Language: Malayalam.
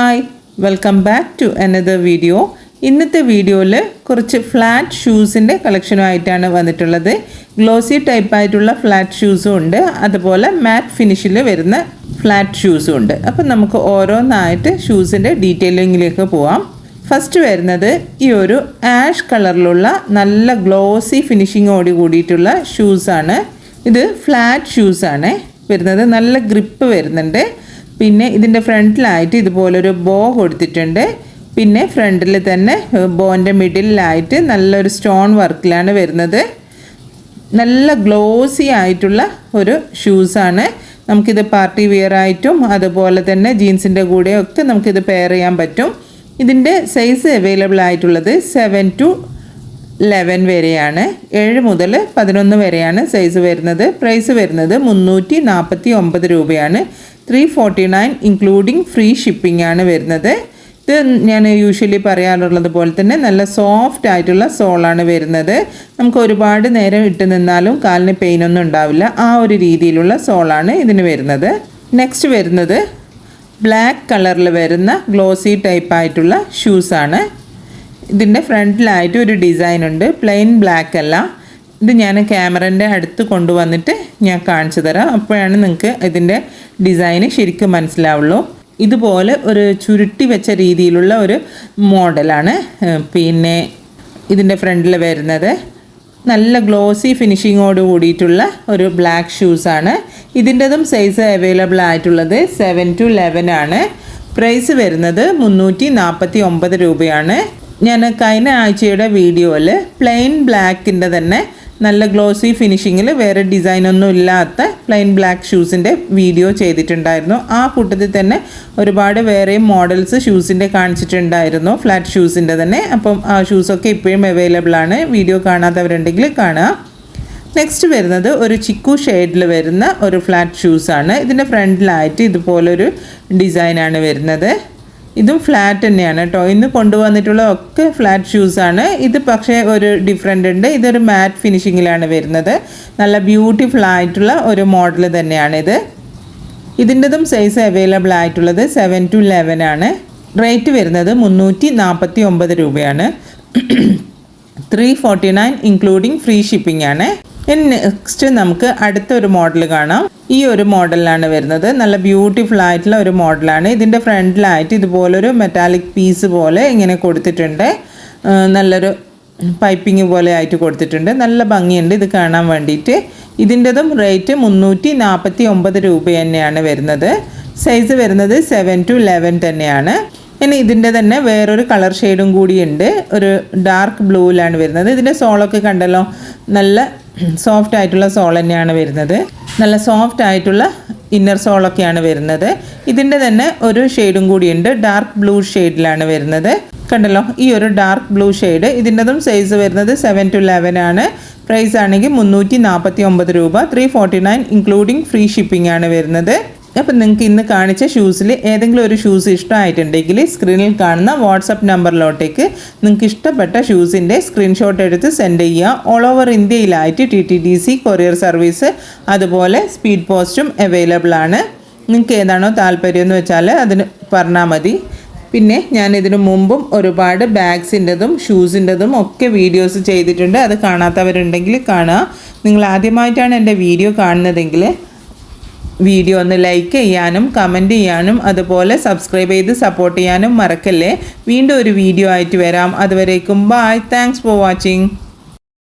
Hi welcome back to another video. ഇന്നത്തെ വീഡിയോയിൽ കുറച്ച് ഫ്ലാറ്റ് ഷൂസിൻ്റെ കളക്ഷനുമായിട്ടാണ് വന്നിട്ടുള്ളത്. ഗ്ലോസി ടൈപ്പായിട്ടുള്ള ഫ്ലാറ്റ് ഷൂസും ഉണ്ട്, അതുപോലെ മാറ്റ് ഫിനിഷിൽ വരുന്ന ഫ്ലാറ്റ് ഷൂസും ഉണ്ട്. അപ്പം നമുക്ക് ഓരോന്നായിട്ട് ഷൂസിൻ്റെ ഡീറ്റെയിലിങ്ങിലേക്ക് പോവാം. ഫസ്റ്റ് വരുന്നത് ഈ ഒരു ആഷ് കളറിലുള്ള നല്ല ഗ്ലോസി ഫിനിഷിങ്ങോട് കൂടിയിട്ടുള്ള ഷൂസാണ്. ഇത് ഫ്ലാറ്റ് ഷൂസാണ് വരുന്നത്, നല്ല ഗ്രിപ്പ് വരുന്നുണ്ട്. പിന്നെ ഇതിൻ്റെ ഫ്രണ്ടിലായിട്ട് ഇതുപോലൊരു ബോ കൊടുത്തിട്ടുണ്ട്. പിന്നെ ഫ്രണ്ടിൽ തന്നെ ബോൻ്റെ മിഡിലായിട്ട് നല്ലൊരു സ്റ്റോൺ വർക്കിലാണ് വരുന്നത്. നല്ല ഗ്ലോസി ആയിട്ടുള്ള ഒരു ഷൂസാണ്. നമുക്കിത് പാർട്ടി വെയർ ആയിട്ടും അതുപോലെ തന്നെ ജീൻസിൻ്റെ കൂടെയൊക്കെ നമുക്കിത് പെയർ ചെയ്യാൻ പറ്റും. ഇതിൻ്റെ സൈസ് അവൈലബിൾ ആയിട്ടുള്ളത് 7 to 11 വരെയാണ്. 7 മുതൽ 11 വരെയാണ് സൈസ് വരുന്നത്. പ്രൈസ് വരുന്നത് 349 രൂപയാണ്. 349 ഇൻക്ലൂഡിങ് ഫ്രീ ഷിപ്പിംഗ് ആണ് വരുന്നത്. ഇത് ഞാൻ യൂഷ്വലി പറയാറുള്ളത് പോലെ തന്നെ നല്ല സോഫ്റ്റ് ആയിട്ടുള്ള സോളാണ് വരുന്നത്. നമുക്ക് ഒരുപാട് നേരം ഇട്ട് നിന്നാലും കാലിന് പെയിനൊന്നും ഉണ്ടാവില്ല. ആ ഒരു രീതിയിലുള്ള സോളാണ് ഇതിന് വരുന്നത്. നെക്സ്റ്റ് വരുന്നത് ബ്ലാക്ക് കളറിൽ വരുന്ന ഗ്ലോസി ടൈപ്പായിട്ടുള്ള ഷൂസാണ്. ഇതിൻ്റെ ഫ്രണ്ടിലായിട്ട് ഒരു ഡിസൈൻ ഉണ്ട്, പ്ലെയിൻ ബ്ലാക്ക് അല്ല. ഇത് ഞാൻ ക്യാമറൻ്റെ അടുത്ത് കൊണ്ടുവന്നിട്ട് ഞാൻ കാണിച്ചു തരാം, അപ്പോഴാണ് നിങ്ങൾക്ക് ഇതിൻ്റെ ഡിസൈന് ശരിക്കും മനസ്സിലാവുള്ളൂ. ഇതുപോലെ ഒരു ചുരുട്ടി വെച്ച രീതിയിലുള്ള ഒരു മോഡലാണ്. പിന്നെ ഇതിൻ്റെ ഫ്രണ്ടിൽ വരുന്നത് നല്ല ഗ്ലോസി ഫിനിഷിങ്ങോട് കൂടിയിട്ടുള്ള ഒരു ബ്ലാക്ക് ഷൂസാണ്. ഇതിൻ്റെതും സൈസ് അവൈലബിൾ ആയിട്ടുള്ളത് 7 to 11 ആണ്. പ്രൈസ് വരുന്നത് 349 രൂപയാണ്. ഞാൻ കഴിഞ്ഞ ആഴ്ചയുടെ വീഡിയോയിൽ പ്ലെയിൻ ബ്ലാക്കിൻ്റെ തന്നെ നല്ല ഗ്ലോസി ഫിനിഷിങ്ങിൽ വേറെ ഡിസൈനൊന്നും ഇല്ലാത്ത പ്ലെയിൻ ബ്ലാക്ക് ഷൂസിൻ്റെ വീഡിയോ ചെയ്തിട്ടുണ്ടായിരുന്നു. ആ കൂട്ടത്തിൽ തന്നെ ഒരുപാട് വേറെയും മോഡൽസ് ഷൂസിൻ്റെ കാണിച്ചിട്ടുണ്ടായിരുന്നു, ഫ്ലാറ്റ് ഷൂസിൻ്റെ തന്നെ. അപ്പം ആ ഷൂസൊക്കെ ഇപ്പോഴും അവൈലബിൾ ആണ്. വീഡിയോ കാണാത്തവരുണ്ടെങ്കിൽ കാണുക. നെക്സ്റ്റ് വരുന്നത് ഒരു ചിക്കു ഷെയ്ഡിൽ വരുന്ന ഒരു ഫ്ലാറ്റ് ഷൂസാണ്. ഇതിൻ്റെ ഫ്രണ്ടിലായിട്ട് ഇതുപോലൊരു ഡിസൈനാണ് വരുന്നത്. ഇതും ഫ്ലാറ്റ് തന്നെയാണ് കേട്ടോ. ഇന്ന് കൊണ്ടുവന്നിട്ടുള്ള ഒക്കെ ഫ്ലാറ്റ് ഷൂസാണ്. ഇത് പക്ഷേ ഒരു ഡിഫറെൻ്റ് ഉണ്ട്. ഇതൊരു മാറ്റ് ഫിനിഷിങ്ങിലാണ് വരുന്നത്. നല്ല ബ്യൂട്ടിഫുൾ ആയിട്ടുള്ള ഒരു മോഡൽ തന്നെയാണിത്. ഇതിൻ്റെതും സൈസ് അവൈലബിൾ ആയിട്ടുള്ളത് 7 to 11 ആണ്. റേറ്റ് വരുന്നത് 349 രൂപയാണ്. 349 ഇൻക്ലൂഡിങ് ഫ്രീ ഷിപ്പിംഗ് ആണ്. ഇനി നെക്സ്റ്റ് നമുക്ക് അടുത്തൊരു മോഡൽ കാണാം. ഈ ഒരു മോഡലാണ് വരുന്നത്. നല്ല ബ്യൂട്ടിഫുൾ ആയിട്ടുള്ള ഒരു മോഡലാണ്. ഇതിൻ്റെ ഫ്രണ്ടിലായിട്ട് ഇതുപോലൊരു മെറ്റാലിക് പീസ് പോലെ ഇങ്ങനെ കൊടുത്തിട്ടുണ്ട്. നല്ലൊരു പൈപ്പിംഗ് പോലെ ആയിട്ട് കൊടുത്തിട്ടുണ്ട്. നല്ല ഭംഗിയുണ്ട് ഇത് കാണാൻ വേണ്ടിയിട്ട്. ഇതിൻ്റെതും റേറ്റ് 349 രൂപ തന്നെയാണ് വരുന്നത്. സൈസ് വരുന്നത് 7 to 11 തന്നെയാണ്. ഇനി ഇതിൻ്റെ തന്നെ വേറൊരു കളർ ഷെയ്ഡും കൂടിയുണ്ട്. ഒരു ഡാർക്ക് ബ്ലൂവിലാണ് വരുന്നത്. ഇതിൻ്റെ സോളൊക്കെ കണ്ടല്ലോ, നല്ല സോഫ്റ്റ് ആയിട്ടുള്ള സോൾ തന്നെയാണ് വരുന്നത്. നല്ല സോഫ്റ്റ് ആയിട്ടുള്ള ഇന്നർ സോളൊക്കെയാണ് വരുന്നത്. ഇതിൻ്റെ തന്നെ ഒരു ഷെയ്ഡും കൂടിയുണ്ട്, ഡാർക്ക് ബ്ലൂ ഷെയ്ഡിലാണ് വരുന്നത്. കണ്ടല്ലോ, ഈ ഒരു ഡാർക്ക് ബ്ലൂ ഷെയ്ഡ്. ഇതിൻ്റെതും സൈസ് വരുന്നത് 7 to 11 ആണ്. പ്രൈസ് ആണെങ്കിൽ 349 രൂപ. 349 ഇൻക്ലൂഡിങ് ഫ്രീ ഷിപ്പിംഗ് ആണ് വരുന്നത്. അപ്പം നിങ്ങൾക്ക് ഇന്ന് കാണിച്ച ഷൂസിൽ ഏതെങ്കിലും ഒരു ഷൂസ് ഇഷ്ടമായിട്ടുണ്ടെങ്കിൽ സ്ക്രീനിൽ കാണുന്ന വാട്സപ്പ് നമ്പറിലോട്ടേക്ക് നിങ്ങൾക്ക് ഇഷ്ടപ്പെട്ട ഷൂസിൻ്റെ സ്ക്രീൻഷോട്ട് എടുത്ത് സെൻഡ് ചെയ്യുക. ഓൾ ഓവർ ഇന്ത്യയിലായിട്ട് TTDC കൊറിയർ സർവീസ് അതുപോലെ സ്പീഡ് പോസ്റ്റും അവൈലബിൾ ആണ്. നിങ്ങൾക്ക് ഏതാണോ താല്പര്യം എന്ന് വെച്ചാൽ അതിന് പറഞ്ഞാൽ മതി. പിന്നെ ഞാൻ ഇതിനു മുമ്പും ഒരുപാട് ബാഗ്സിൻ്റെതും ഷൂസിൻ്റെതും ഒക്കെ വീഡിയോസ് ചെയ്തിട്ടുണ്ട്. അത് കാണാത്തവരുണ്ടെങ്കിൽ കാണുക. നിങ്ങൾ ആദ്യമായിട്ടാണ് എൻ്റെ വീഡിയോ കാണുന്നതെങ്കിൽ വീഡിയോ ഒന്ന് ലൈക്ക് ചെയ്യാനും കമൻറ്റ് ചെയ്യാനും അതുപോലെ സബ്സ്ക്രൈബ് ചെയ്ത് സപ്പോർട്ട് ചെയ്യാനും മറക്കല്ലേ. വീണ്ടും ഒരു വീഡിയോ ആയിട്ട് വരാം. അതുവരേക്കും ബൈ. Thanks for watching.